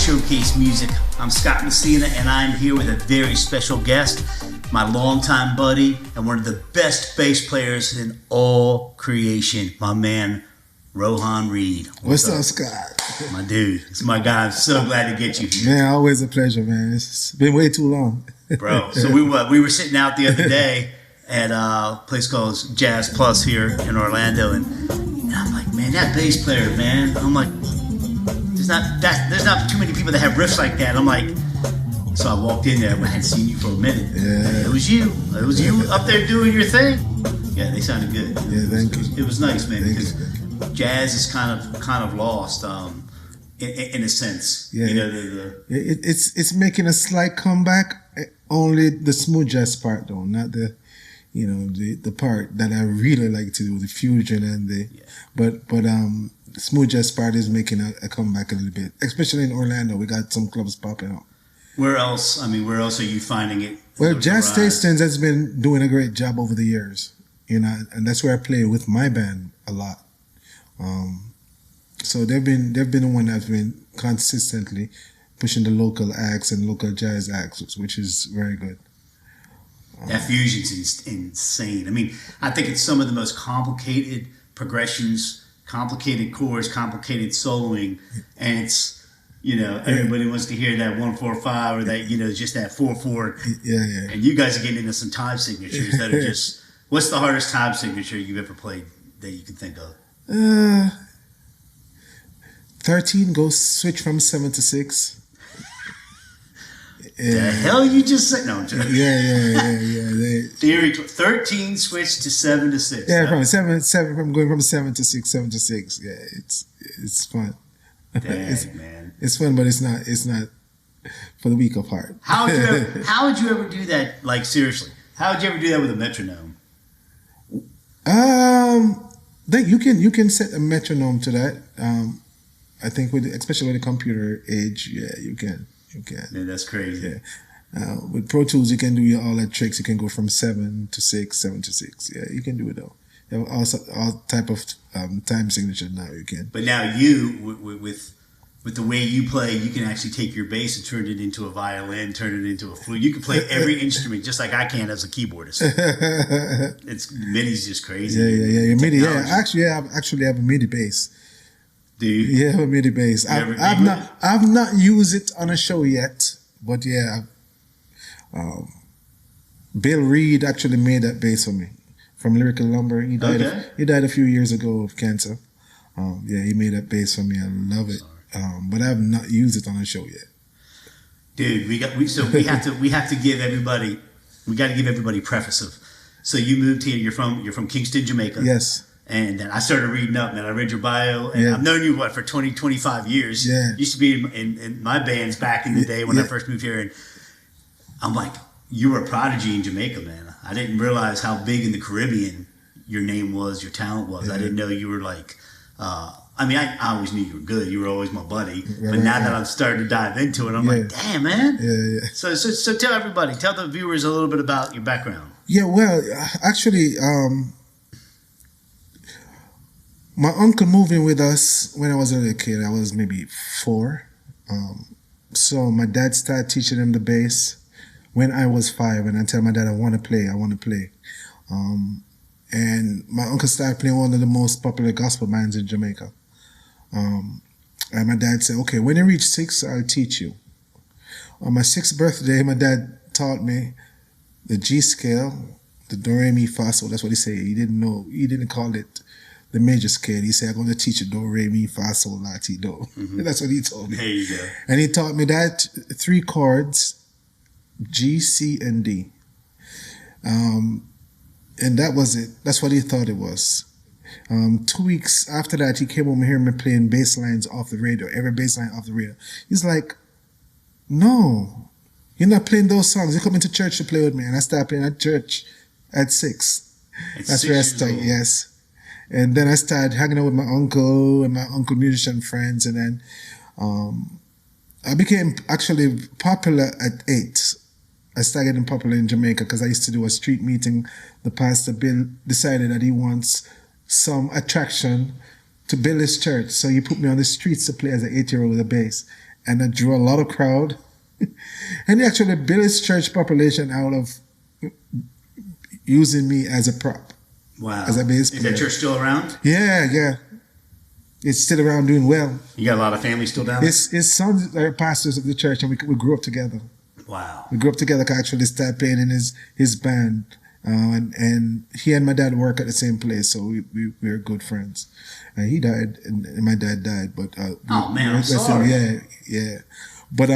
iShowcase Music. I'm Scott Messina, and I'm here with a very special guest, my longtime buddy and one of the best bass players in all creation, my man, Rohan Reid. What's up, Scott? My dude. It's my guy. I'm so glad to get you here. Man, always a pleasure, man. It's been way too long. Bro, so we were sitting out the other day at a place called Jazz Plus here in Orlando, and I'm like, man, that bass player, man. I'm like, there's not too many people that have riffs like that. I'm like, so I walked in there. I hadn't seen you for a minute. Yeah. It was you up there doing your thing. Yeah, they sounded good. Yeah, thank you. It was nice, man, because jazz is kind of lost, in a sense. Yeah, you know, it's making a slight comeback. Only the smooth jazz part, though, not the part that I really like to do, the fusion and but smooth jazz part is making a comeback a little bit, especially in Orlando. We got some clubs popping up. Where else are you finding it? Well, Jazz Tastings has been doing a great job over the years, and that's where I play with my band a lot. So they've been the one that's been consistently pushing the local acts and local jazz acts, which is very good. That fusion's insane. I mean, I think it's some of the most complicated progressions, complicated chords, complicated soloing, and it's, everybody wants to hear that 1-4-5 or that, just that 4/4. Yeah. And you guys are getting into some time signatures that are just. What's the hardest time signature you've ever played that you can think of? 13 goes switch from 7 to 6. The hell you just said? No, I'm joking. Yeah. Theory 13 switch to 7 to 6. Yeah, from from going from 7 to 6, 7 to 6. Yeah, it's fun. Dang, man. It's fun, but it's not for the weak of heart. How would you ever do that? Like, seriously, how would you ever do that with a metronome? You can set a metronome to that. I think especially with the computer age, yeah, you can. Man, that's crazy. Yeah. With Pro Tools, you can do all that tricks. You can go from 7 to 6, 7 to 6. Yeah, you can do it though. You have all type of time signature now. You can. But now you, with the way you play, you can actually take your bass and turn it into a violin, turn it into a flute. You can play every instrument just like I can as a keyboardist. MIDI's just crazy. Yeah. MIDI. Yeah, actually, I have a MIDI bass. Do you? Yeah, I have a MIDI bass. I've not used it on a show yet, but yeah, Bill Reid actually made that bass for me from Lyrical Lumber. He died a few years ago of cancer. He made that bass for me. I love it. But I have not used it on a show yet. Dude, we have to give everybody. We got to give everybody preface of. So you moved here. You're from Kingston, Jamaica. Yes. And then I started reading up, man. I read your bio, and I've known you for 20, 25 years. Yeah. Used to be in my bands back in the day when I first moved here, and I'm like, you were a prodigy in Jamaica, man. I didn't realize how big in the Caribbean your name was, your talent was. I didn't know you were like. I always knew you were good. You were always my buddy. But now that I'm starting to dive into it, I'm like, damn, man. Yeah. So tell everybody, tell the viewers a little bit about your background. Yeah, well, actually, my uncle moved in with us when I was a little kid. I was maybe 4. So my dad started teaching him the bass when I was 5. And I tell my dad, I want to play. And my uncle started playing one of the most popular gospel bands in Jamaica. And my dad said, okay, when you reach 6, I'll teach you. On my 6th birthday, my dad taught me the G scale, the Do, Re, Mi, Fa, Sol. That's what he said. He didn't call it the major scale. He said, I'm going to teach you Do, Re, Mi, Fa, Sol, La, Ti, Do. Mm-hmm. That's what he told me. There you go. And he taught me that 3 chords, G, C, and D. And that was it. That's what he thought it was. 2 weeks after that, he came home and heard me playing bass lines off the radio, every bass line off the radio. He's like, no, you're not playing those songs. You come into church to play with me. And I started playing at church at 6. That's where I started, yes. And then I started hanging out with my uncle and my uncle musician friends. And then I became actually popular at 8. I started getting popular in Jamaica because I used to do a street meeting. The pastor Bill decided that he wants some attraction to build his church. So he put me on the streets to play as an 8-year-old with a bass. and I drew a lot of crowd. And he actually built his church population out of using me as a prop. Wow. As a bass player. Is that church still around? Yeah. It's still around doing well. You got a lot of family still down there? His sons are pastors of the church, and we grew up together. Wow. We grew up together. I actually started playing in his band. And he and my dad work at the same place, so we were good friends. He died, and my dad died. But oh man, I'm sorry. Yeah. But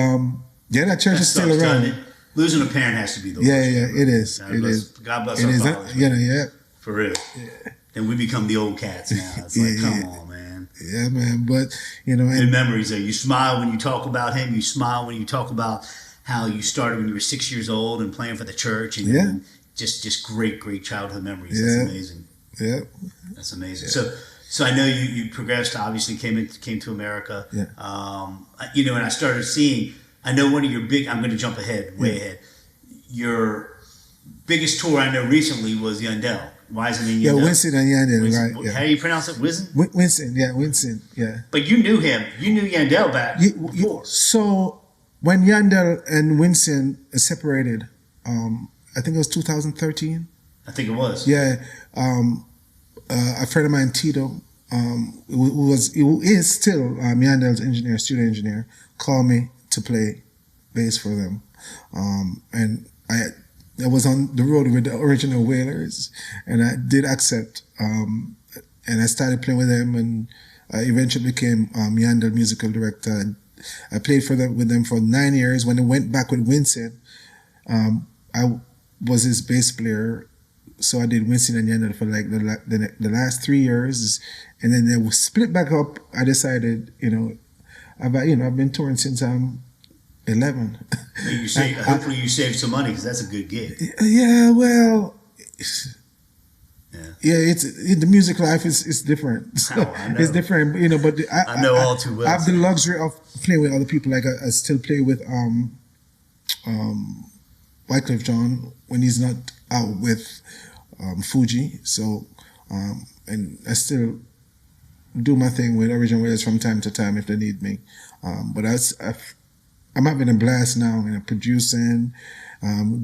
that church is still around. Losing a parent has to be the worst. Yeah, it is. God bless our fathers. Yeah. For real. Yeah. Then we become the old cats now. It's like, come on, man. Yeah, man. But and memories there. You smile when you talk about him. You smile when you talk about how you started when you were 6 years old and playing for the church. And just great childhood memories. That's amazing. Yeah. That's amazing. Yeah. So I know you progressed. Obviously, came to America. Yeah. And I started seeing. I know one of your big. I'm going to jump way ahead. Your biggest tour I know recently was Yandel. Wiseman and Yandel. Yeah, Winston and Yandel, right? Yeah. How do you pronounce it? Winston. Winston. Yeah. But you knew him. You knew Yandel back before. So when Yandel and Winston separated, I think it was 2013. I think it was. Yeah. A friend of mine, Tito, who is still Yandel's studio engineer, called me to play bass for them. And I was on the road with the original Wailers, and I did accept. And I started playing with them, and I eventually became Yandel musical director. And I played with them for 9 years. When I went back with Winston, I was his bass player. So I did Winston and Yandel for like the last 3 years, and then they were split back up. I decided, I've been touring since I'm 11. Hopefully you saved some money, because that's a good gig. Yeah, well, it's the music life is different. So I know. It's different, but I know all too well. I have the luxury of playing with other people. Like I still play with Wycliffe John when he's not out with Fuji. So and I still do my thing with original Wailers from time to time if they need me. But I'm having a blast now, producing.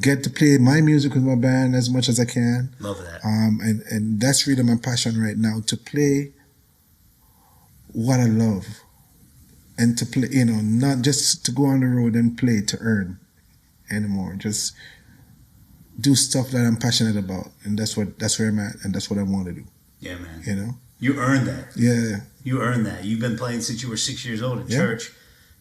Get to play my music with my band as much as I can. Love that. And that's really my passion right now, to play what I love, and to play, not just to go on the road and play to earn anymore. Just do stuff that I'm passionate about, and that's where I'm at, and that's what I want to do. Yeah, man. You earned that. Yeah. You earned that. You've been playing since you were 6 years old at church.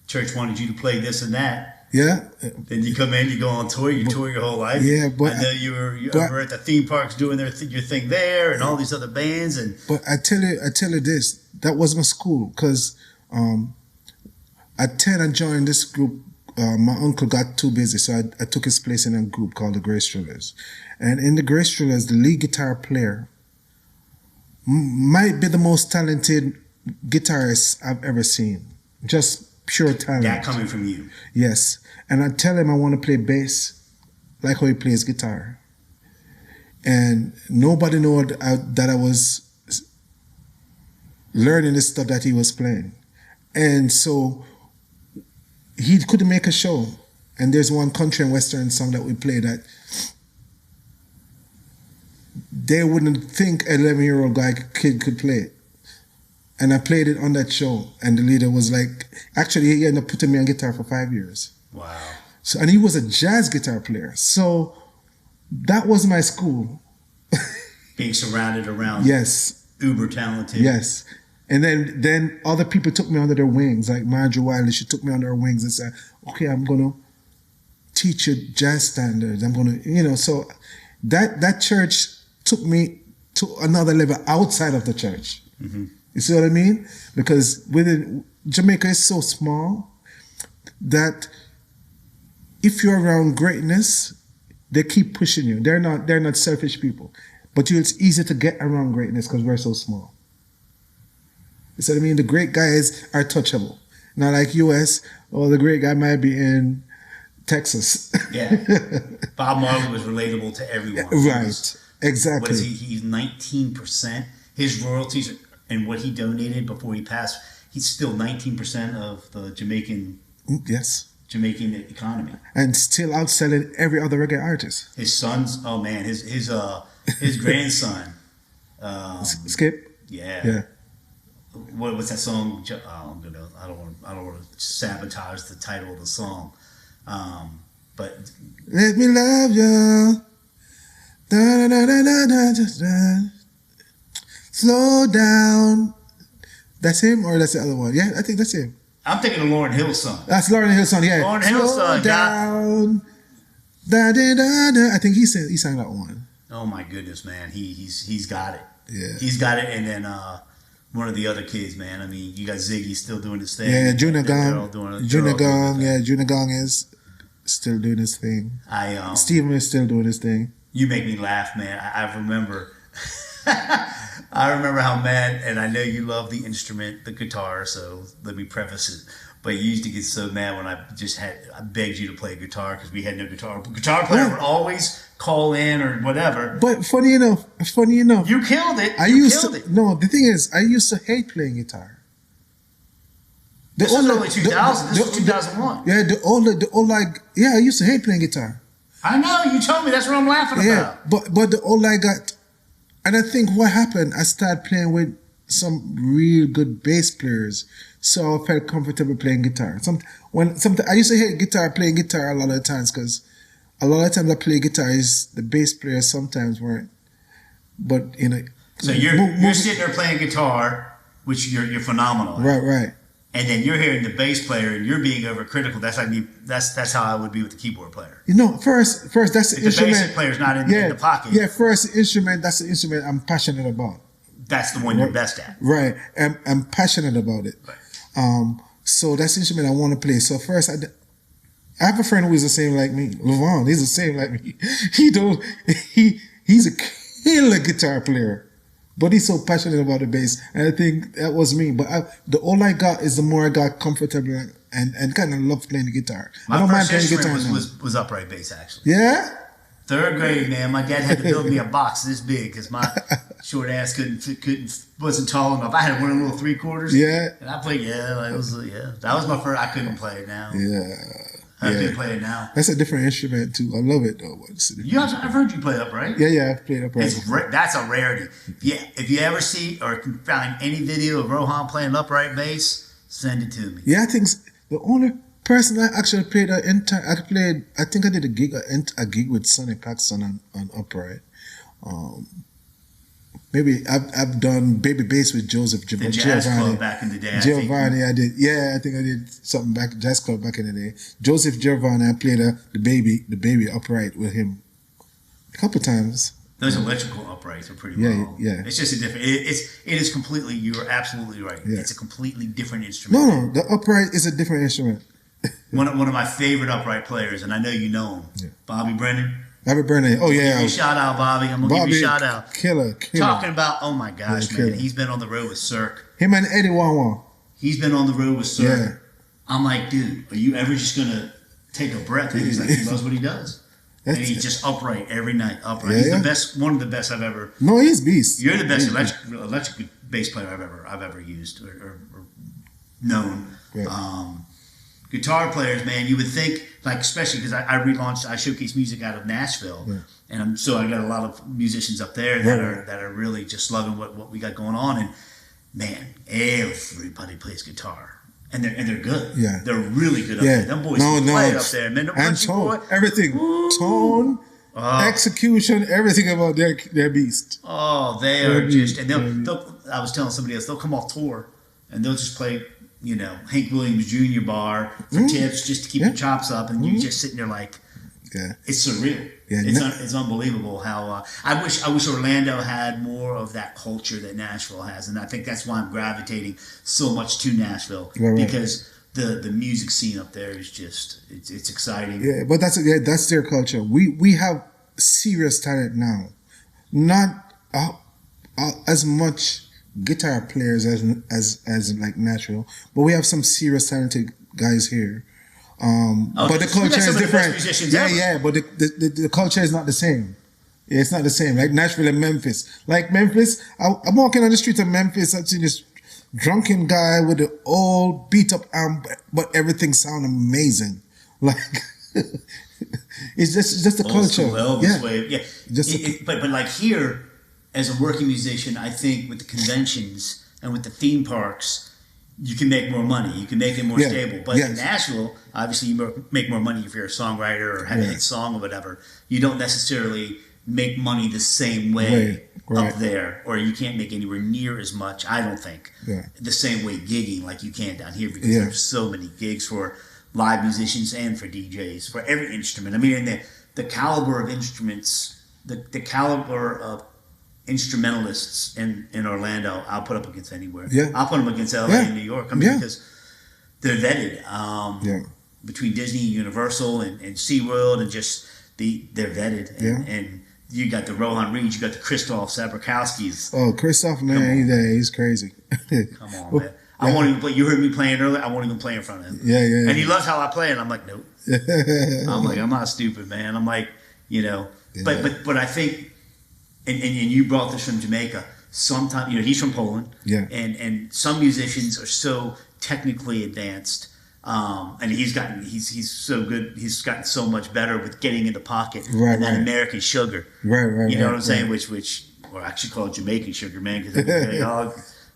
Church wanted you to play this and that. Yeah. Then you come in, you go on tour, you tour your whole life. Yeah, but I know you were at the theme parks doing your thing there, and all these other bands. But I tell you this, that was my school, because at 10 I joined this group. My uncle got too busy, so I took his place in a group called the Grace Drillers. And in the Grace Drillers, the lead guitar player might be the most talented guitarist I've ever seen. Just pure talent. That coming from you. Yes. And I tell him I want to play bass like how he plays guitar. And nobody knew that I was learning the stuff that he was playing. And so he couldn't make a show. And there's one country and western song that we play that they wouldn't think an 11-year-old kid could play it. And I played it on that show, and the leader was like, actually, he ended up putting me on guitar for 5 years. Wow. So, and he was a jazz guitar player. So that was my school. Being surrounded around uber talented. Yes. And then other people took me under their wings, like Marjorie Wiley. She took me under her wings and said, okay, I'm going to teach you jazz standards. I'm going to, so that church took me to another level outside of the church. Mm-hmm. You see what I mean? Because Jamaica is so small that if you're around greatness, they keep pushing you. They're not selfish people. But it's easy to get around greatness because we're so small. You see what I mean? The great guys are touchable. Not like US, the great guy might be in Texas. Yeah. Bob Marley was relatable to everyone. Right. Exactly. What is he? He's 19%. His royalties and what he donated before he passed, he's still 19% of the Jamaican Yes. Jamaican economy. And still outselling every other reggae artist. His sons, oh man, his grandson. Skip? Yeah. What's that song? I don't want to sabotage the title of the song. But let me love you. Da, da, da, da, da, da, da. Slow down. That's him or that's the other one? Yeah, I think that's him. I'm thinking of Lauryn Hill's son. That's Lauryn Hill's son, yeah. Lauryn Hill's son. Down. Da, da, da, da. I think he sang that one. Oh my goodness, man. He's got it. Yeah. He's got it. And then one of the other kids, man. I mean, you got Ziggy still doing his thing. Yeah, Junior Gong. Junior Gong is still doing his thing. Steven is still doing his thing. You make me laugh, man. I remember I remember how mad, and I know you love the instrument, the guitar, so let me preface it. But you used to get so mad when I begged you to play guitar because we had no guitar. But guitar player would always call in or whatever. But funny enough, you killed it. No, the thing is, I used to hate playing guitar. This was early 2000. This was 2001. Yeah, I used to hate playing guitar. I know, you told me. That's what I'm laughing about. Yeah, but the older I got, and I think what happened, I started playing with some real good bass players, so I felt comfortable playing guitar. I used to hate playing guitar a lot of times because a lot of times I play guitar is the bass players sometimes weren't. But so you're sitting there playing guitar, which you're phenomenal at. Right. And then you're hearing the bass player and you're being overcritical. That's like me. That's how I would be with the keyboard player. First that's the if instrument. The bass player's not in the pocket. Yeah, first the instrument. That's the instrument I'm passionate about. That's the one you're best at. Right. I'm passionate about it. Right. So that's the instrument I want to play. So first, I have a friend who is the same like me. Rohan, he's the same like me. He's a killer guitar player. But he's so passionate about the bass, and I think that was me. But the older I got is the more I got comfortable and kind of love playing the guitar. I don't mind playing guitar now. Was upright bass, actually. Yeah? 3rd grade, man. My dad had to build me a box this big because my short ass wasn't tall enough. I had one of the little 3/4. Yeah. And I played, that was my first. I couldn't play it now. Yeah. I couldn't play it now. That's a different instrument too. I love it though. I've heard you play upright. Yeah, I've played upright. That's a rarity. If you ever see or can find any video of Rohan playing upright bass, send it to me. Yeah, I think the only person I actually played I think I did a gig with Sonny Paxson on upright. Maybe I've done baby bass with Joseph the jazz club back in the day. Giovanni, I did. Yeah, I think I did something back jazz club back in the day. Joseph Giovanni, I played the baby upright with him a couple times. Those electrical uprights are pretty long. Yeah. It's just a different. It is completely. You are absolutely right. Yeah. It's a completely different instrument. No, the upright is a different instrument. one of my favorite upright players, and I know you know him, Bobby Brennan. Bobby Brennan. Oh yeah. Give you a shout out, Bobby. I'm gonna give you a shout out. Killer. Talking about, oh my gosh, man. He's been on the road with Cirque. Him and Eddie Wawa. He's been on the road with Cirque. Yeah. I'm like, dude, are you ever just gonna take a breath? And he's like, he loves what he does. And he's just upright every night. Upright. He's the best, one of the best I've ever. No, he's beast. You're the best electric bass player I've ever used or known. Yeah. Guitar players, man, you would think, like, especially because I relaunched iShowcase music out of Nashville, and so I got a lot of musicians up there that are really just loving what we got going on, and man, everybody plays guitar, and they're good. Yeah, they're really good up there. Them boys play it up there, man. And tone, everything, tone, execution, everything about their beast. Oh, they are just, and they'll. I was telling somebody else, they'll come off tour, and they'll just play. Hank Williams Jr. bar for tips just to keep the chops up, and you just sitting there like, it's surreal. Yeah, it's unbelievable how I wish Orlando had more of that culture that Nashville has, and I think that's why I'm gravitating so much to Nashville because the music scene up there is just it's exciting. Yeah, but that's their culture. We have serious talent now, not as much guitar players as like Nashville, but we have some serious talented guys here. But the culture is different. But the culture is not the same. Yeah, it's not the same. Like Nashville and Memphis. Like Memphis, I'm walking on the streets of Memphis. I've seen this drunken guy with an old beat up amp, but everything sound amazing. Like it's just a culture. Elvis way. Yeah. But like here, as a working musician, I think with the conventions and with the theme parks, you can make more money. You can make it more stable. But in Nashville, obviously, you make more money if you're a songwriter or have a hit song or whatever. You don't necessarily make money the same way up there, or you can't make anywhere near as much, I don't think, the same way gigging like you can down here, because there's so many gigs for live musicians and for DJs, for every instrument. I mean, the caliber of instruments, the caliber of instrumentalists in Orlando, I'll put up against anywhere. I'll put them against LA and New York. I mean, because they're vetted. Between Disney, Universal, and SeaWorld, and just they're vetted. And you got the Rohan Reid, you got the Christoph Sabrikowskis. Oh, Christoph, man, he's crazy. Come on, man. I won't even play. You heard me playing earlier. I won't even play in front of him. And he loves how I play, and I'm like, nope. I'm like, I'm not stupid, man. I'm like, but I think. And you brought this from Jamaica. Sometimes, he's from Poland. And some musicians are so technically advanced, and he's so good. He's gotten so much better with getting in the pocket and that American sugar. You know what I'm saying? Which, or actually call it Jamaican sugar, man, because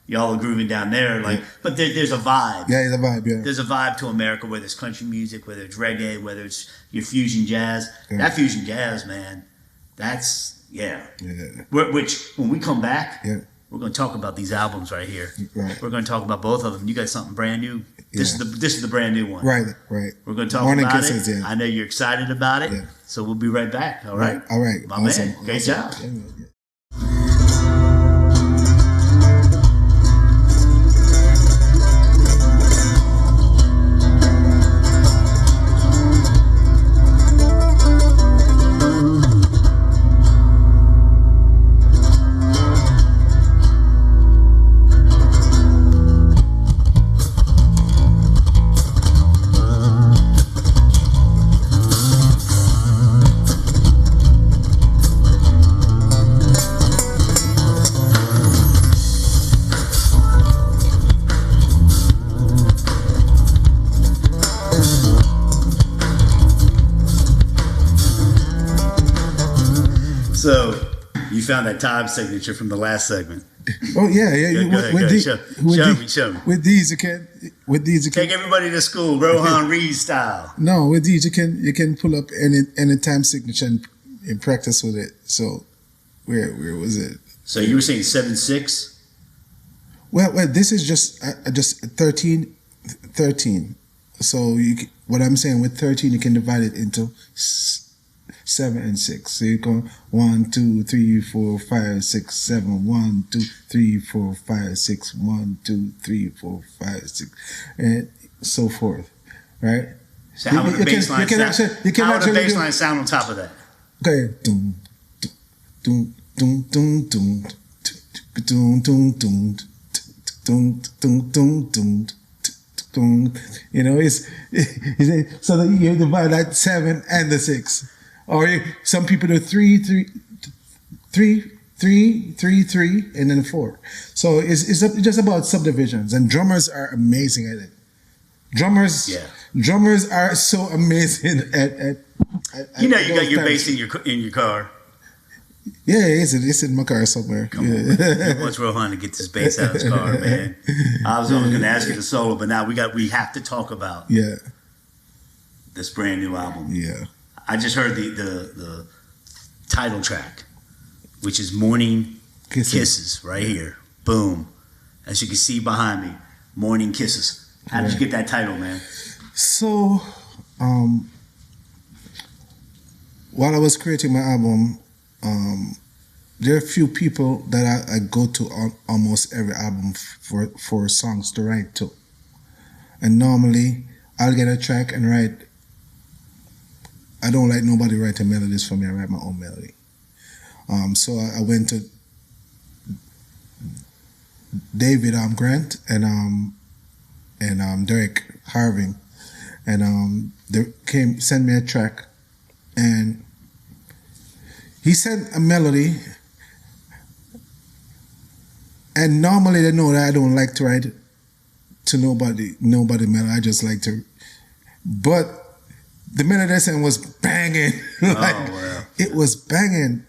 y'all are grooving down there. But there's a vibe. There's a vibe. There's a vibe to America, whether it's country music, whether it's reggae, whether it's your fusion jazz. That fusion jazz, man, that's. Which, when we come back, we're going to talk about these albums right here. We're going to talk about both of them. You got something brand new. This is the brand new one. Right. We're going to talk about Kisses, it. I know you're excited about it. So we'll be right back. All right. My man. Great job. So, you found that time signature from the last segment. Oh yeah. Go ahead. Show me. With these, you can. Take everybody to school, Rohan Reid style. No, with these you can pull up any time signature and practice with it. So, where was it? So you were saying 7/6? Well, this is just 13. So what I'm saying, with 13, you can divide it into 7 and 6. So you go 1, 2, 3, 4, 5, 6, 7. 1, 2, 3, 4, 5, 6. 1, 2, 3, 4, 5, 6, and so forth. Right? So how would the bass line sound on top of that? Okay. Doom, doom, doom, doom, doom, doom, doom, doom, doom, doom, doom, doom. It's so that you divide that 7 and the 6. Or some people do 3, 3, 3, and then 4. So it's just about subdivisions, and drummers are amazing at it. Drummers are so amazing at you got your bass in your car. Yeah, it's in my car somewhere. Come on, man. Wants Rohan to get this bass out of his car, man. I was only going to ask you to solo, but now we have to talk about this brand new album. Yeah, I just heard the title track, which is Morning Kisses right here. Boom. As you can see behind me, Morning Kisses. How did you get that title, man? So, while I was creating my album, there are a few people that I go to on almost every album for songs to write to. And normally, I'll get a track and write. I don't like nobody writing melodies for me. I write my own melody. So I went to David Grant and Derek Harving, and they sent me a track, and he sent a melody, And normally they know that I don't like to write to nobody melody. I just like to, but the melody I sang was banging. It was banging.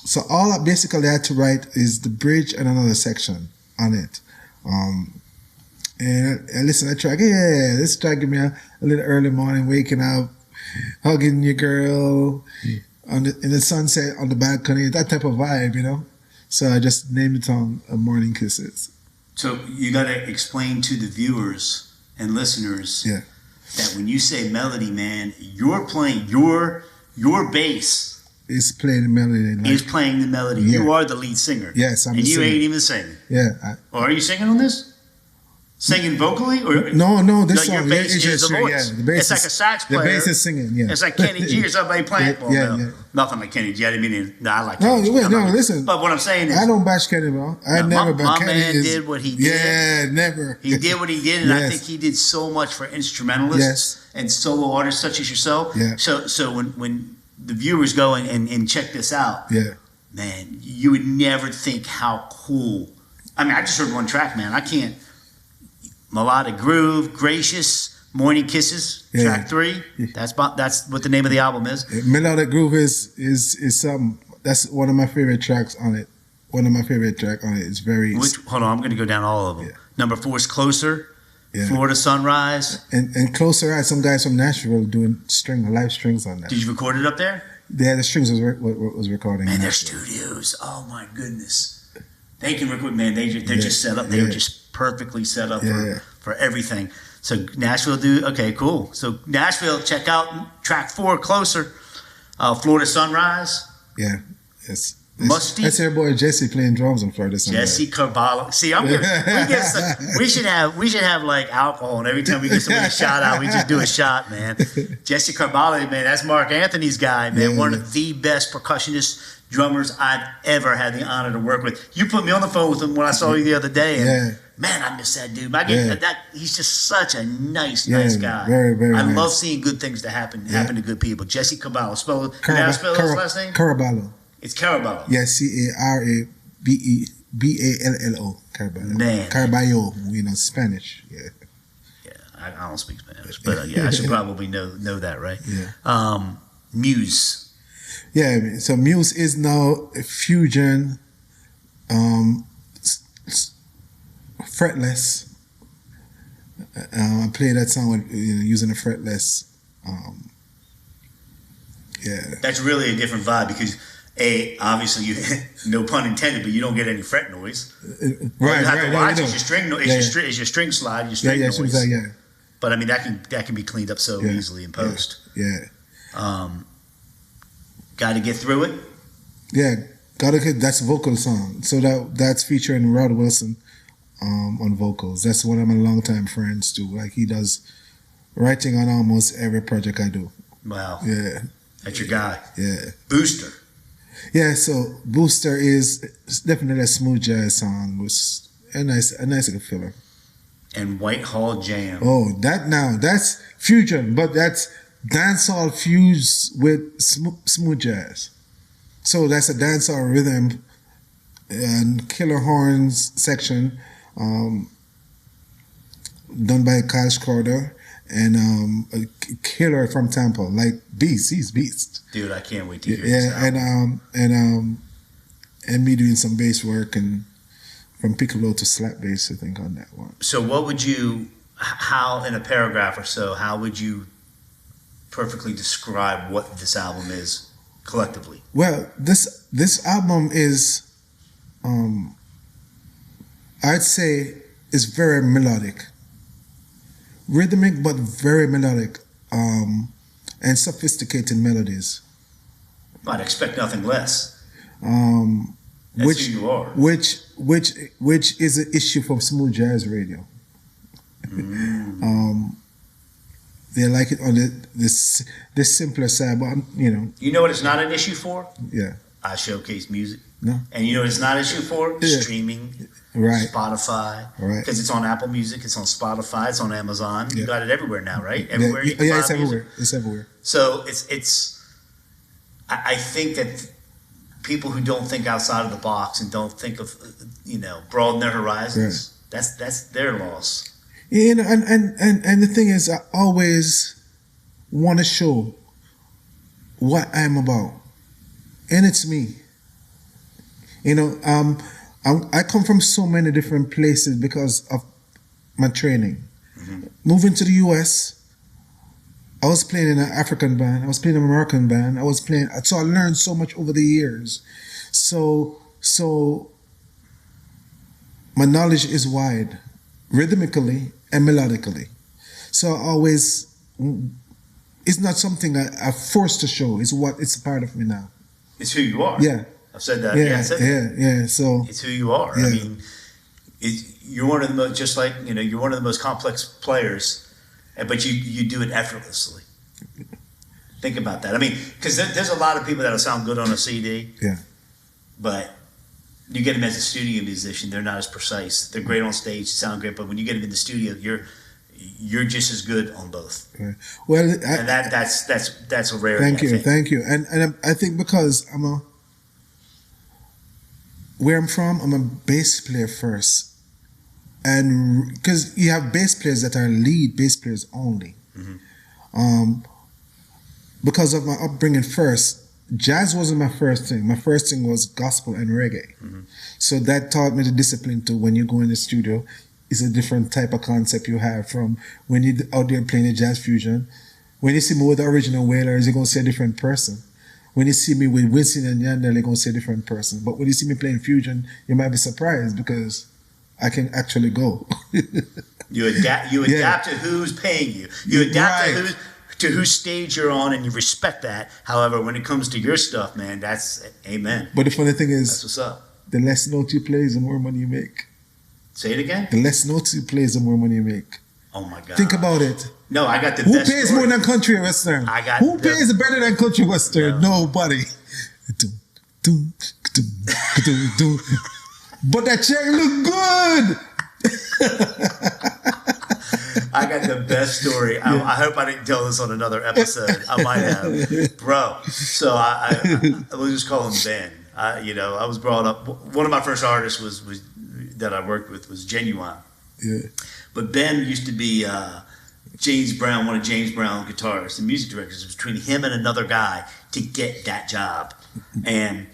So all I basically had to write is the bridge and another section on it. And I listened to the track. Yeah, this track give me a little early morning, waking up, hugging your girl in the sunset on the balcony, that type of vibe, you know. So I just named the song Morning Kisses. So you got to explain to the viewers and listeners that when you say melody, man, you're playing your bass. Is playing the melody. Like, is playing the melody. Yeah. You are the lead singer. Yes, I'm and the you singer. Ain't even singing. Yeah. Or are you singing on this? Singing vocally? Or no, this song. Your bass is the voice. Yeah, the bass it's like a sax player. The bass is singing, yeah. It's like Kenny G or somebody playing. Nothing like Kenny G. I didn't mean to. No, I like Kenny G. Listen. But what I'm saying is, I don't bash Kenny, bro. I never bash my Kenny. My man did what he did. Yeah, never. He did what he did, and I think he did so much for instrumentalists and solo artists such as yourself. Yeah. So when the viewers go and check this out, man, you would never think how cool. I mean, I just heard one track, man. I can't. Melodic Groove, Gracious, Morning Kisses, track 3. That's what the name of the album is. Melodic Groove is something. That's one of my favorite tracks on it. It's very. Hold on, I'm going to go down all of them. Number 4 is Closer. Florida Sunrise. And Closer had some guys from Nashville doing live strings on that. Did you record it up there? Yeah, the strings was recording. Man, their studios. Oh my goodness. They can record, man. They're just set up. They're just perfectly set up for everything. So Nashville okay, cool. So Nashville, check out track 4, Closer. Florida Sunrise. Yeah, yes. Musty. That's our boy Jesse playing drums on Florida Sunrise. Jesse Carballo. See, we should have like alcohol, and every time we get somebody a shout out, we just do a shot, man. Jesse Carballo, man, that's Mark Anthony's guy, man. One of the best percussionists, drummers I've ever had the honor to work with. You put me on the phone with him when I saw you the other day, and man, I miss that dude. He's just such a nice guy. Very, very I nice. love seeing good things to happen to good people. Jesse Carballo. Spell his last name? Carballo. It's Caraballo. Yeah, Carabello. Carballo. Man. Carballo, Spanish. Yeah. Yeah, I don't speak Spanish, but I should probably know that, right? Yeah. Muse. Yeah, so Muse is now a fusion, fretless. I play that song with, using a fretless. That's really a different vibe because obviously you no pun intended, but you don't get any fret noise. Right. It's your string noise. It's your string slide. Your string noise. But I mean that can be cleaned up so easily in post. Got to get through it. Yeah, gotta get. That's a vocal song. So that's featuring Rod Wilson on vocals. That's one of my longtime friends too. Like he does writing on almost every project I do. Wow. Yeah. That's your guy. Yeah. Booster. Yeah. So Booster is definitely a smooth jazz song. It was a nice little filler. And Whitehall Jam. Oh, that's fusion, but that's dancehall fused with smooth jazz. So that's a dancehall rhythm and killer horns section done by Kyle Schroeder and a killer from Tampa, like Beast. He's Beast. Dude, I can't wait to hear this album. And me doing some bass work and from piccolo to slap bass, I think, on that one. So how in a paragraph or so, how would you perfectly describe what this album is collectively? Well, this album is, I'd say, is very melodic, rhythmic but very melodic, and sophisticated melodies. I'd expect nothing less. Which who you are. Which is an issue from smooth jazz radio. They like it on this simpler side, but You know what it's not an issue for? Yeah. iShowcase music. No. And you know what it's not an issue for? Yeah. Streaming. Right. Spotify. Right. Because it's on Apple Music, it's on Spotify, it's on Amazon. Yeah. You got it everywhere now, right? Everywhere. Yeah, it's everywhere. Music. It's everywhere. So it's. I think that people who don't think outside of the box and don't think of, broaden their horizons. Yeah. That's their loss. And the thing is, I always want to show what I'm about, and it's me. I come from so many different places because of my training. Mm-hmm. Moving to the U.S., I was playing in an African band. I was playing in an American band. So I learned so much over the years. So my knowledge is wide, rhythmically and melodically. So I always, it's not something I'm forced to show. It's a part of me now. It's who you are. Yeah. I've said that. Yeah. So it's who you are. Yeah. I mean, you're one of the most, just like, you're one of the most complex players, but you do it effortlessly. Think about that. I mean, because there's a lot of people that'll sound good on a CD. Yeah. But you get them as a studio musician, they're not as precise. They're great on stage, sound great, but when you get them in the studio, you're just as good on both. Right. Well, and that's a rarity. Thank you. And I think because where I'm from, I'm a bass player first. And because you have bass players that are lead bass players only. Mm-hmm. Because of my upbringing first, jazz wasn't my first thing. My first thing was gospel and reggae. Mm-hmm. So that taught me the discipline to when you go in the studio, it's a different type of concept you have from when you're out there playing a jazz fusion. When you see me with the original Wailers, you're going to see a different person. When you see me with Winston and Yandel, you're going to see a different person. But when you see me playing fusion, you might be surprised because I can actually go. You adapt to who's paying you. You adapt to whose stage you're on, and you respect that. However, when it comes to your stuff, man, that's amen. But the funny thing is, that's what's up. The less notes you play, the more money you make. Say it again? The less notes you play, the more money you make. Oh my God. Think about it. No, I got the Who best pays story. more than country and western? Who pays better than country western? No. Nobody. But that chair look good. I got the best story. Yeah. I hope I didn't tell this on another episode. I might have. Bro, so we'll just call him Ben. I was brought up, one of my first artists was that I worked with was Genuine. Yeah. But Ben used to be James Brown, one of James Brown's guitarists and music directors. It was between him and another guy to get that job. And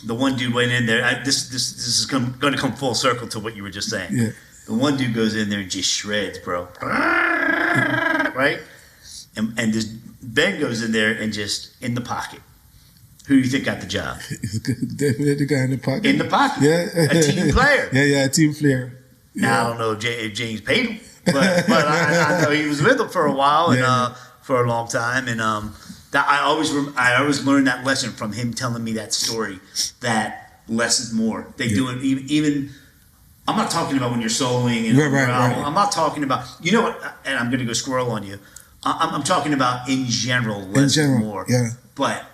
the one dude went in there. This is going to come full circle to what you were just saying. Yeah. The one dude goes in there and just shreds, bro. Right? And this Ben goes in there and just in the pocket. Who do you think got the job? Definitely the guy in the pocket. In the pocket. Yeah. A team player. Yeah, a team player. Now, yeah. I don't know if James paid him, but I know he was with him for a while and for a long time. And I always learned that lesson from him telling me that story, that less is more. They do it even I'm not talking about when you're soloing and right. I'm not talking about, you know what, and I'm going to go squirrel on you. I'm talking about in general, less is more. Yeah. But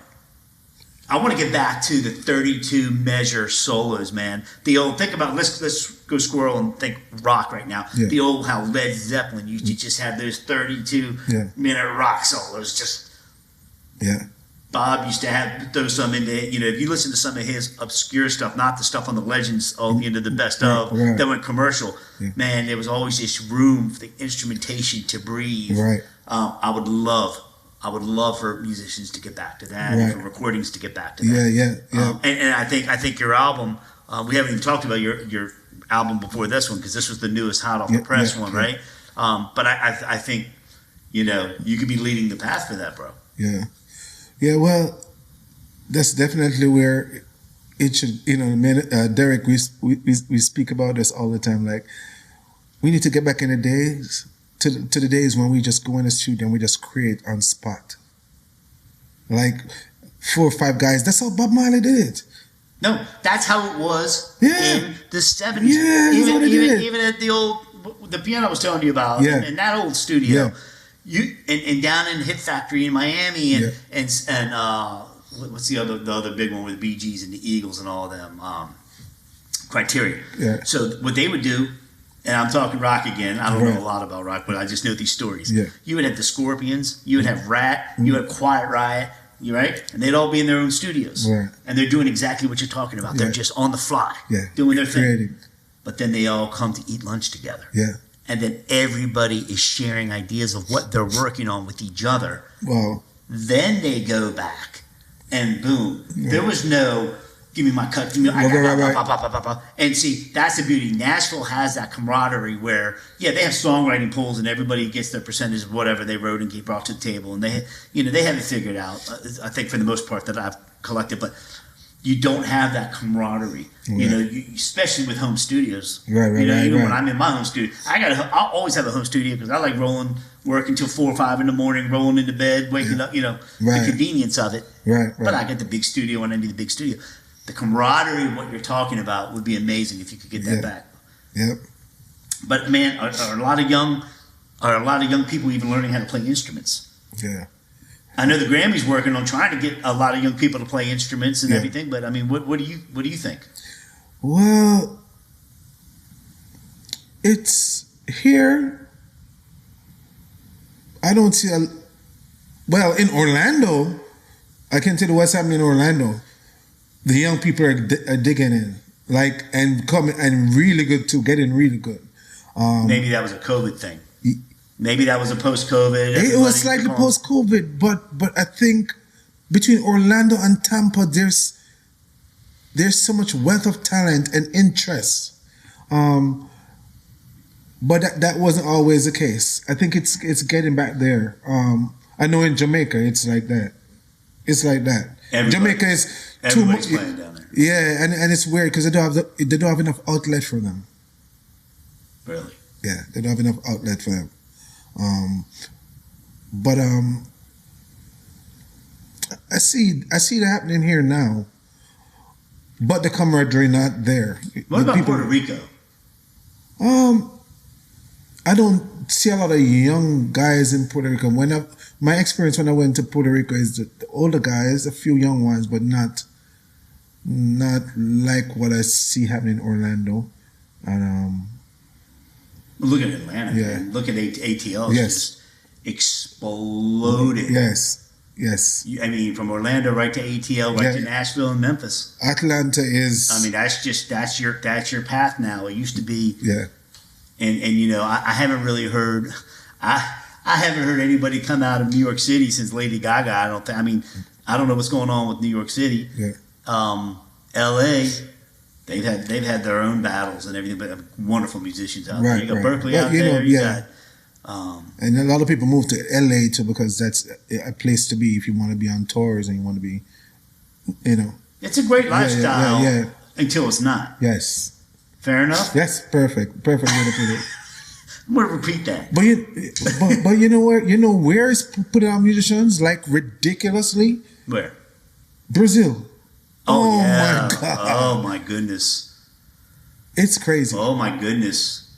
I want to get back to the 32 measure solos, man. The old, think about, let's go squirrel and think rock right now. Yeah. The old, how Led Zeppelin used to just have those 32 minute rock solos. Just, Bob used to throw some in there. If you listen to some of his obscure stuff, not the stuff on the Legends, the best of, that went commercial, man, there was always this room for the instrumentation to breathe. Right. I would love for musicians to get back to that, and for recordings to get back to that. Yeah. And I think your album, we haven't even talked about your album before this one because this was the newest hot off the press one, right? But I think you could be leading the path for that, bro. Yeah. Well, that's definitely where it should. Derek, we speak about this all the time. Like, we need to get back in the days. To the days when we just go in the studio and we just create on spot. Like 4 or 5 guys. That's how Bob Marley did it. No, that's how it was in the 70s. Yeah, even at the piano I was telling you about, in that old studio. You and down in Hit Factory in Miami and what's the other big one with Bee Gees and the Eagles and all of them, Criteria. Yeah. So what they would do, and I'm talking rock again. I don't know a lot about rock, but I just know these stories. Yeah. You would have the Scorpions. You would have Rat. You would have Quiet Riot. You right? And they'd all be in their own studios. Right. And they're doing exactly what you're talking about. They're just on the fly. Yeah. Doing their Creating. thing. But then they all come to eat lunch together. Yeah. And then everybody is sharing ideas of what they're working on with each other. Well. Then they go back and boom. Yeah. There was no give me my cut, give me and see, that's the beauty. Nashville has that camaraderie where, yeah, they have songwriting pools and everybody gets their percentage of whatever they wrote and brought to the table, and they have it figured out. I think for the most part that I've collected, but you don't have that camaraderie. Right. Especially with home studios. Right. When I'm in my home studio, I'll always have a home studio because I like working until 4 or 5 in the morning, rolling into bed, waking up. The convenience of it. Right. But I get the big studio when I need the big studio. The camaraderie of what you're talking about would be amazing if you could get that back. Yep. But man, are a lot of young people even learning how to play instruments? Yeah. I know the Grammys working on trying to get a lot of young people to play instruments and everything. But I mean, what do you think? Well, it's here. I don't see in Orlando. I can tell you what's happening in Orlando. The young people are digging in, and coming and really good too, getting really good. Maybe that was a COVID thing. Maybe that was a post-COVID. It was slightly post-COVID, but I think between Orlando and Tampa, there's so much wealth of talent and interest. But that wasn't always the case. I think it's getting back there. I know in Jamaica, it's like that. It's like that. Jamaica is too much playing down there. Yeah, and it's weird because they don't have enough outlet for them. Really? Yeah, they don't have enough outlet for them. I see that happening here now. But the camaraderie not there. What about Puerto Rico? I don't see a lot of young guys in Puerto Rico. My experience when I went to Puerto Rico is the older guys, a few young ones, but not like what I see happening in Orlando. And look at Atlanta. Yeah. Man. Look at ATL. Yes. Just exploded. Yes. I mean, from Orlando right to ATL, right to Nashville and Memphis. Atlanta is. I mean, that's your path now. It used to be. Yeah. And I haven't really heard. I haven't heard anybody come out of New York City since Lady Gaga. I don't know what's going on with New York City. Yeah. LA, they've had their own battles and everything, but wonderful musicians out there. You got Berkeley out there. You got. And a lot of people move to LA too because that's a place to be if you want to be on tours and you want to be, It's a great lifestyle until it's not. Yes. Fair enough? Yes, perfect way to put it. I'm going to repeat that. But you know where? You know where is putting on musicians like ridiculously? Where? Brazil. Oh my God. Oh my goodness. It's crazy. Oh my goodness.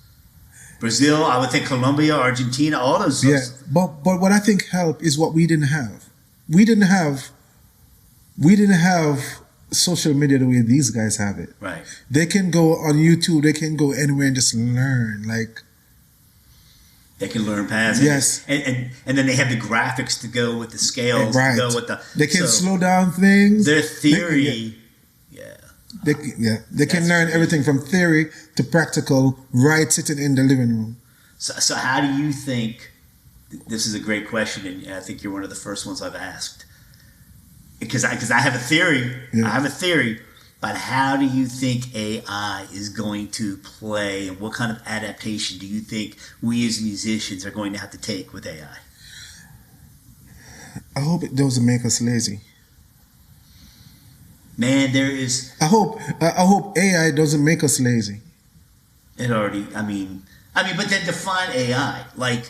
Brazil, I would think Colombia, Argentina, all those. Yeah, but what I think helped is what we didn't have. We didn't have social media the way these guys have it. Right. They can go on YouTube. They can go anywhere and just learn. They can learn paths. Yes. And then they have the graphics to go with the scales. Right. To go with they can slow down things. Their theory. They can learn everything from theory to practical right sitting in the living room. So how do you think, this is a great question, and I think you're one of the first ones I've asked. Because I have a theory. Yeah. I have a theory. But how do you think AI is going to play, and what kind of adaptation do you think we as musicians are going to have to take with AI? I hope it doesn't make us lazy. Man, there is. I hope AI doesn't make us lazy. It already. I mean, but then define AI. Like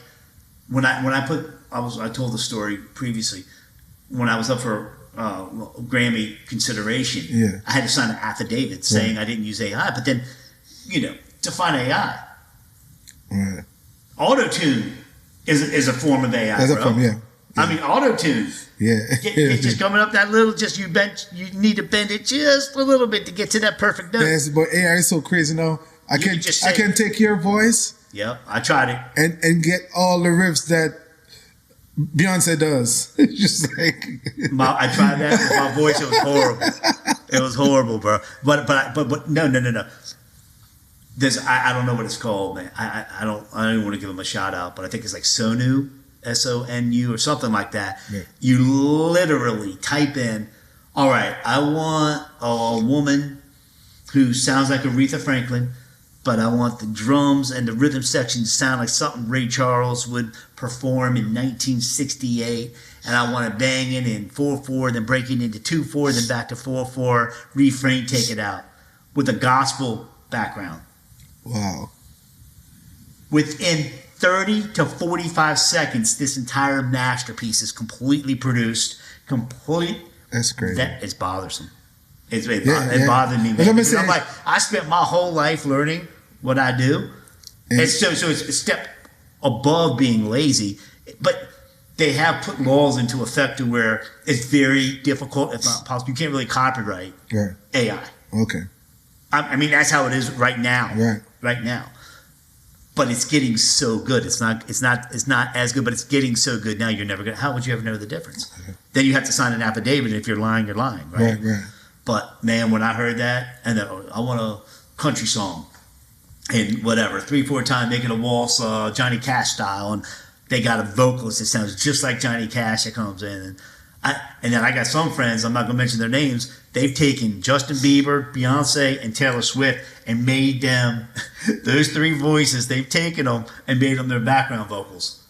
I told the story previously when I was up for Grammy consideration. Yeah. I had to sign an affidavit saying I didn't use AI. But then, define AI. Right. Auto-tune is a form of AI. That's a form, yeah. I mean, auto-tune. Yeah. It's just coming up that little. Just you need to bend it just a little bit to get to that perfect note. Yes, but AI is so crazy now. I can take your voice. Yep, I tried it. And get all the riffs that Beyonce does. It's just like I tried that with my voice. It was horrible. It was horrible, bro. But no. I don't know what it's called, man. I don't even want to give him a shout out, but I think it's like Sonu, SONU or something like that. Yeah. You literally type in, all right, I want a woman who sounds like Aretha Franklin, but I want the drums and the rhythm section to sound like something Ray Charles would perform in 1968. And I want to bang it in 4/4, then break it into 2/4, then back to 4/4, refrain, take it out, with a gospel background. Wow. Within 30 to 45 seconds, this entire masterpiece is completely produced. That's crazy. That is bothersome. It bothered me, man. I'm like, I spent my whole life learning what I do. And so it's a step above being lazy. But they have put laws into effect to where it's very difficult, if not possible. You can't really copyright AI. Okay. I mean, that's how it is right now. Right now. But it's getting so good. It's not as good, but it's getting so good now. You're never gonna. How would you ever know the difference? Okay. Then you have to sign an affidavit. If you're lying, you're lying, right? Right. But man, when I heard that, and then I want a country song, and whatever, 3/4 time making a waltz, Johnny Cash style, and they got a vocalist that sounds just like Johnny Cash that comes in, and then I got some friends. I'm not gonna mention their names. They've taken Justin Bieber, Beyonce, and Taylor Swift and made them those three voices. They've taken them and made them their background vocals.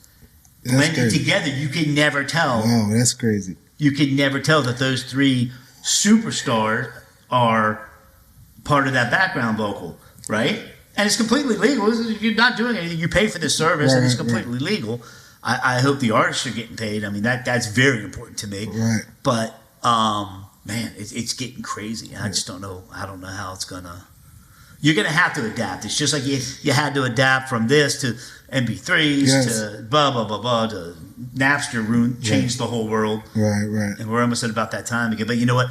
Blended together, you can never tell. Wow, that's crazy. You can never tell that those three superstars are part of that background vocal, right? And it's completely legal. You're not doing anything. You pay for this service, and it's completely legal. I hope the artists are getting paid. I mean, that's very important to me. Right. But man, it's getting crazy. I just don't know. I don't know how it's gonna. You're gonna have to adapt. It's just like you had to adapt from this to MP3s to blah blah blah blah to Napster changed the whole world. Right. And we're almost at about that time again. But you know what?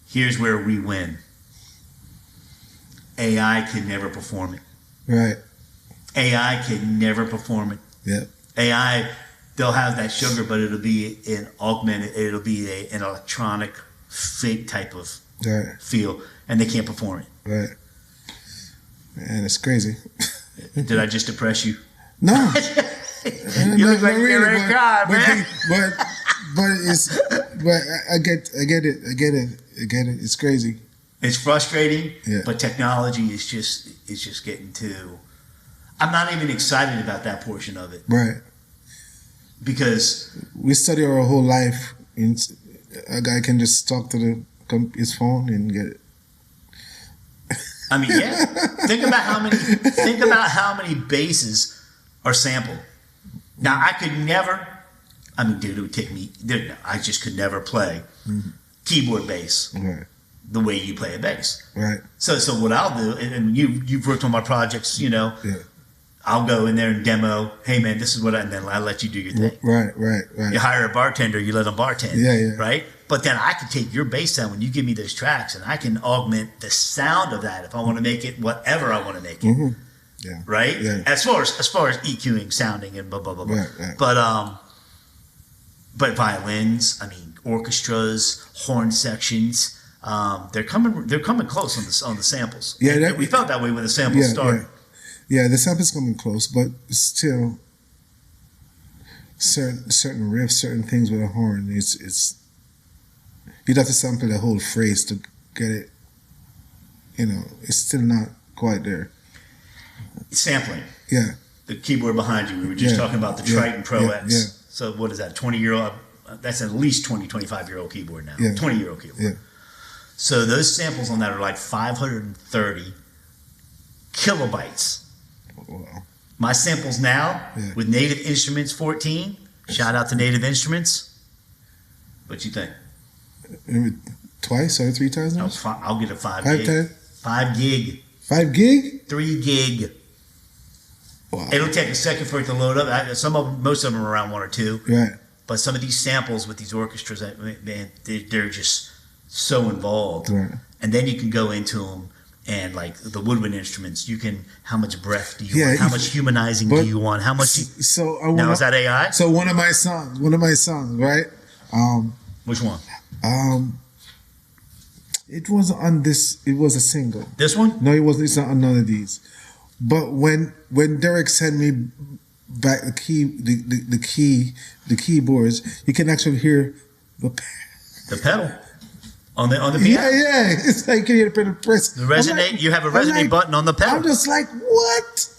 Here's where we win. AI can never perform it. Right. AI can never perform it. Yep. AI, they'll have that sugar, but it'll be an augmented, it'll be an electronic, fake type of feel, and they can't perform it. Right. Man, it's crazy. Did I just depress you? No. You look like you're ready to cry, man. But I get it. It's crazy. It's frustrating, but technology is just getting too. I'm not even excited about that portion of it. Right. Because we study our whole life. A guy can just talk to his phone and get it. I mean, yeah. Think about how many basses are sampled. Now, I could never. I mean, dude, it would take me. I just could never play keyboard bass the way you play a bass. Right. So what I'll do, and you've worked on my projects, you know. Yeah. I'll go in there and demo. Hey man, this is what and then I let you do your thing. Right. You hire a bartender, you let them bartend. Yeah. Right. But then I can take your bass sound when you give me those tracks, and I can augment the sound of that if I want to make it whatever I want to make it. Mm-hmm. Yeah. Right. Yeah. As far as EQing, sounding, and blah blah blah blah. Right. But violins, I mean orchestras, horn sections, they're coming close on the samples. Yeah. We felt that way when the samples started. Yeah, the sample's coming close, but still, certain riffs, certain things with a horn, it's you'd have to sample the whole phrase to get it. You know, it's still not quite there. Sampling. Yeah. The keyboard behind you. We were just talking about the Triton Pro X. Yeah. So what is that? 20-year-old. That's at least 25-year-old keyboard now. Yeah. 20-year-old keyboard. Yeah. So those samples on that are like 530 kilobytes. Wow. My samples now with Native Instruments 14. Shout out to Native Instruments. What you think? Twice or 3 times now? I'll get a 5 5 gig. times? 5 gig. 5 gig? 3 gig. Wow. It'll take a second for it to load up. Most of them are around 1 or 2. Right. But some of these samples with these orchestras, man, they're just so involved. Right. And then you can go into them and like the woodwind instruments, you can. How much breath do you want? How much humanizing do you want? How much? Now is that AI? So one of my songs, right? Which one? It was on this. It was a single. This one? No, it wasn't. It's not on none of these. But when Derek sent me back the keyboards, you can actually hear the pedal on the piano. Yeah. It's like you hear the pedal press. The resonate. You have a resonate button on the pedal. I'm just like, what?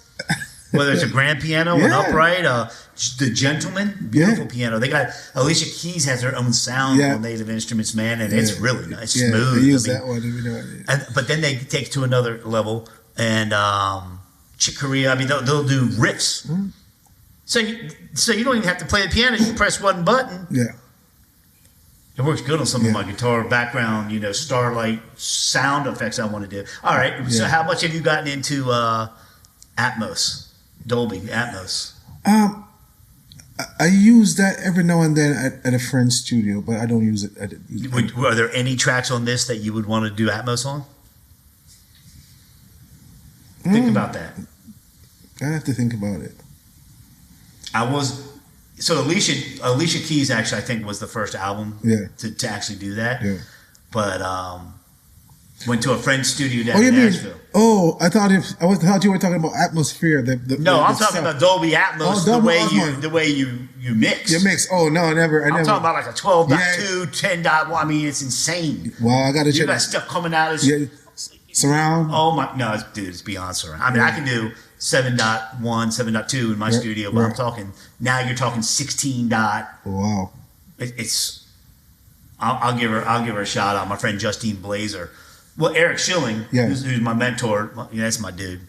Whether it's a grand piano, an upright, the Gentleman, beautiful piano. They got Alicia Keys has her own sound on Native Instruments, man, and it's really nice, smooth. They use that one. But then they take it to another level, and Chick Corea. I mean, they'll do riffs. Mm. So you don't even have to play the piano. You press one button. Yeah. It works good on some of my guitar background, starlight sound effects I want to do. All right. Yeah. So how much have you gotten into Atmos? Dolby Atmos. I use that every now and then at a friend's studio, but I don't use it. Are there any tracks on this that you would want to do Atmos on? Think about that. I have to think about it. Alicia Keys actually I think was the first album to actually do that. Yeah. But went to a friend's studio down in Nashville. I thought you were talking about Atmosphere. I'm talking about Dolby Atmos. The way you mix. You mix. Oh no, never. I'm talking about like a 12.2, 10.1. I mean, it's insane. Wow, I got to check. You got stuff coming out of surround. Oh my, no, dude, it's beyond surround. I mean, I can do 7.1, 7.2 in my studio, but I'm talking now. You're talking 16. Wow. I'll give her a shout out. My friend Justine Blazer. Well, Eric Schilling, who's my mentor, that's my dude.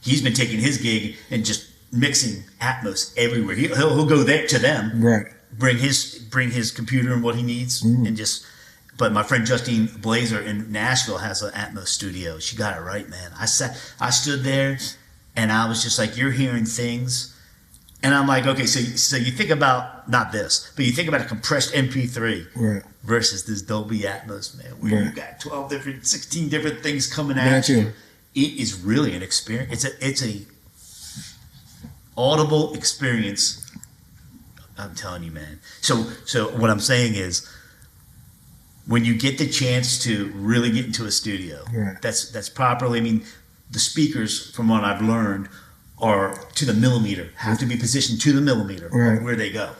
He's been taking his gig and just mixing Atmos everywhere. He'll go there to them, right? Bring his computer and what he needs, and just. But my friend Justine Blazer in Nashville has an Atmos studio. She got it right, man. I stood there, and I was just like, "You're hearing things," and I'm like, "Okay, so you think about not this, but you think about a compressed MP3 versus this Dolby Atmos, man, where you got 16 different things coming at you. It is really an experience. It's a audible experience. I'm telling you, man. So what I'm saying is, when you get the chance to really get into a studio, that's properly. I mean, the speakers, from what I've learned, are to the millimeter, have to be positioned to the millimeter of where they go.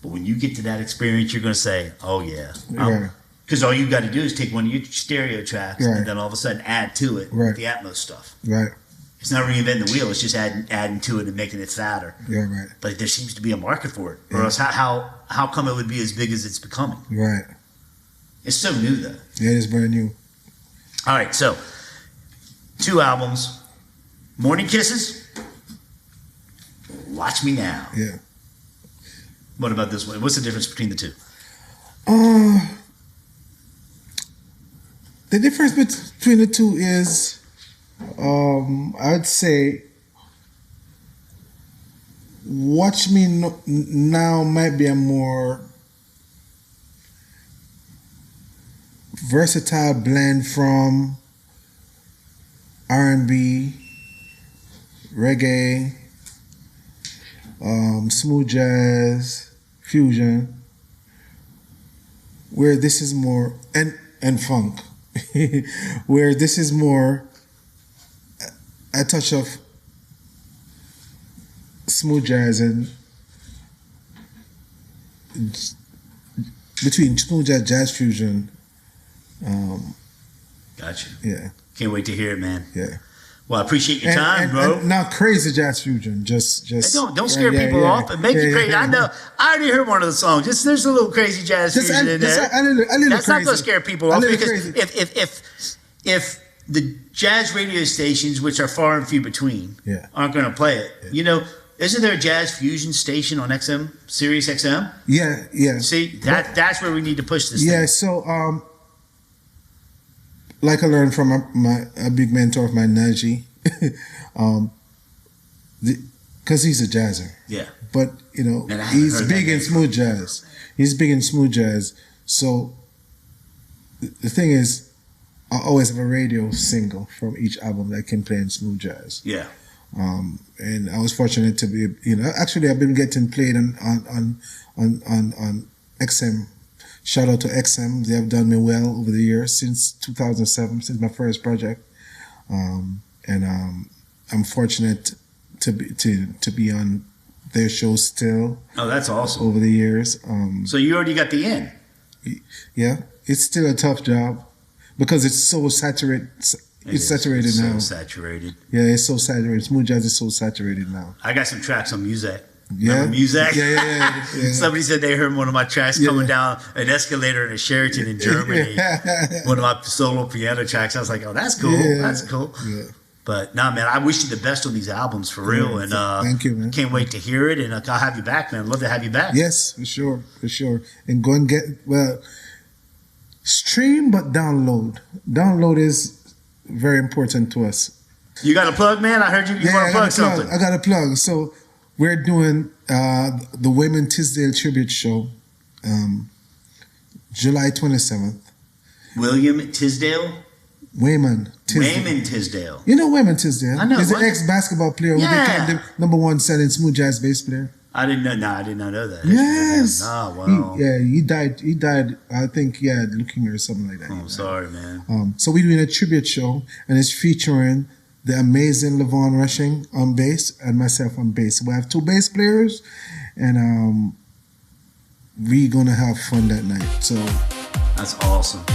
But when you get to that experience, you're going to say, "Oh yeah," because all you got to do is take one of your stereo tracks and then all of a sudden add to it with the Atmos stuff. Right. It's not reinventing the wheel; it's just adding to it and making it fatter. Yeah, right. But there seems to be a market for it, or else how come it would be as big as it's becoming? Right. It's so new, though. Yeah, it's brand new. All right, so 2 albums. Morning Kisses. Watch Me Now. Yeah. What about this one? What's the difference between the two? The difference between the two is, I'd say, Watch Me Now might be a more versatile blend from R&B, reggae, smooth jazz, fusion, where this is more, and funk, where this is more a touch of smooth jazz and between smooth jazz fusion. Gotcha. Yeah. Can't wait to hear it, man. Yeah. Well, I appreciate your time, bro. And not crazy jazz fusion. Just don't scare people off. But make it crazy. I know. I already heard one of the songs. There's a little crazy jazz fusion in there. A little That's crazy. not going to scare people off because if the jazz radio stations, which are far and few between, aren't going to play it, isn't there a jazz fusion station on XM, Sirius XM? Yeah. See, that's where we need to push this. Yeah. So, like I learned from a big mentor of mine, Najee, because he's a jazzer. Yeah. But he's big in smooth jazz. He's big in smooth jazz. So the thing is, I always have a radio single from each album that I can play in smooth jazz. Yeah. And I was fortunate to be, actually I've been getting played on XM. Shout out to XM. They have done me well over the years since 2007, since my first project. I'm fortunate to be on their show still. Oh, that's awesome. Over the years. So you already got the in. Yeah, it's still a tough job because it's so saturated. It's saturated now. So saturated. Yeah, it's so saturated. Smooth jazz is so saturated now. I got some tracks on Muzak. Yeah, Muzak? Yeah. Somebody said they heard one of my tracks coming down an escalator in a Sheraton in Germany. One of my solo piano tracks. I was like, oh, that's cool. That's cool. Yeah. But nah, man, I wish you the best on these albums for real. And thank you, man. Can't wait to hear it. And I'll have you back, man. I'd love to have you back. Yes, for sure. And go and stream, but download. Download is very important to us. You got a plug, man? I heard you want to plug something. I got a plug. So we're doing the Wayman Tisdale tribute show, July 27th. William Tisdale? Wayman Tisdale. You know Wayman Tisdale? I know. He's an ex-basketball player. Yeah. Who became the #1 selling smooth jazz bass player. I didn't know. No, I did not know that. Yes. Oh, wow. He died. I think he had leukemia or something like that. Oh, I'm sorry, man. So we're doing a tribute show, and it's featuring the amazing Levon Rushing on bass and myself on bass. We have 2 bass players, and we're gonna have fun that night. So that's awesome.